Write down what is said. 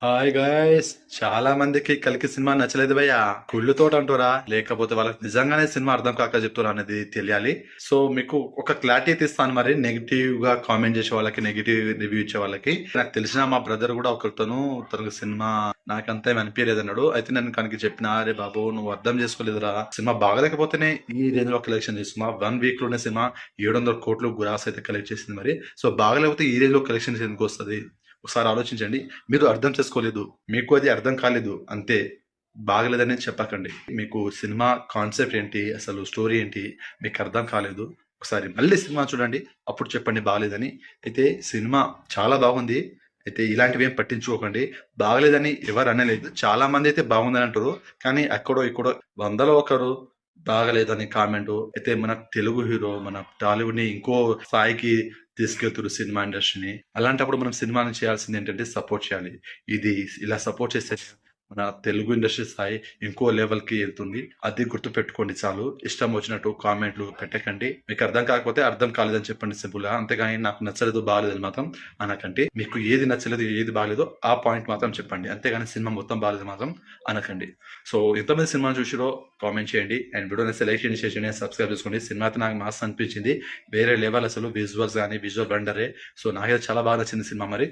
Hi guys, చాలా మందికి కలికి సినిమా నచ్చలేదు భయ్య. కుళ్ళుతోటి అంటారా లేకపోతే వాళ్ళకి నిజంగానే సినిమా అర్థం కాక చెప్తారా అనేది తెలియాలి. సో మీకు ఒక క్లారిటీ తీస్తాను. మరి నెగిటివ్ గా కామెంట్ చేసే వాళ్ళకి, నెగిటివ్ రివ్యూ ఇచ్చే వాళ్ళకి, నాకు తెలిసిన మా బ్రదర్ కూడా ఒకరితోను తనకు సినిమా నాకంతా ఏమి అనిపించలేదు అన్నాడు. అయితే నేను కనుక చెప్పిన, అరే బాబు నువ్వు అర్థం చేసుకోలేదురా, సినిమా బాగలేకపోతేనే ఈ రేంజ్ లో కలెక్షన్ చేస్తున్నా. 1 వీక్ లోనే సినిమా 700 కోట్లు గురాస్ అయితే కలెక్ట్ చేసింది. మరి సో బాగలేకపోతే ఈ రేంజ్ లో కలెక్షన్ ఎందుకు వస్తుంది? ఒకసారి ఆలోచించండి. మీరు అర్థం చేసుకోలేదు, మీకు అది అర్థం కాలేదు అంతే. బాగలేదని చెప్పకండి. మీకు సినిమా కాన్సెప్ట్ ఏంటి, అసలు స్టోరీ ఏంటి మీకు అర్థం కాలేదు, ఒకసారి మళ్ళీ సినిమా చూడండి, అప్పుడు చెప్పండి బాగలేదని. అయితే సినిమా చాలా బాగుంది. అయితే ఇలాంటివి ఏం పట్టించుకోకండి. బాగలేదని ఎవరు అనలేదు. చాలా మంది అయితే బాగుందని అంటారు, కానీ అక్కడో ఇక్కడో వందలో ఒకరు బాగలేదని కామెంట్. అయితే మన తెలుగు హీరో మన టాలీవుడ్ ని ఇంకో స్థాయికి తీసుకెళ్తున్నారు సినిమా ఇండస్ట్రీని. అలాంటప్పుడు మనం సినిమాని చేయాల్సింది ఏంటంటే సపోర్ట్ చేయాలి. ఇది ఇలా సపోర్ట్ చేస్తే మన తెలుగు ఇండస్ట్రీ స్థాయి ఇంకో లెవెల్ కి వెళ్తుంది. అది గుర్తు పెట్టుకోండి చాలు. ఇష్టం వచ్చినట్టు కామెంట్లు పెట్టకండి. మీకు అర్థం కాకపోతే అర్థం కాలేదని చెప్పండి సింపుల్ గా. అంతేగాని నాకు నచ్చలేదు బాగలేదని మాత్రం అనకండి. మీకు ఏది నచ్చలేదు ఏది బాగలేదో ఆ పాయింట్ మాత్రం చెప్పండి. అంతేగాని సినిమా మొత్తం బాగలేదు మాత్రం అనకండి. సో ఎంతమంది సినిమా చూసిరో కామెంట్ చేయండి అండ్ వీడియోని సెలెక్షన్ చేసి సబ్స్క్రైబ్ చేసుకోండి. సినిమా అయితే నాకు మాస్ అనిపించింది. వేరే లెవెల్, అసలు విజువల్స్ కానీ విజువల్ వండరే. సో నాకైతే చాలా బాగా నచ్చింది సినిమా. మరి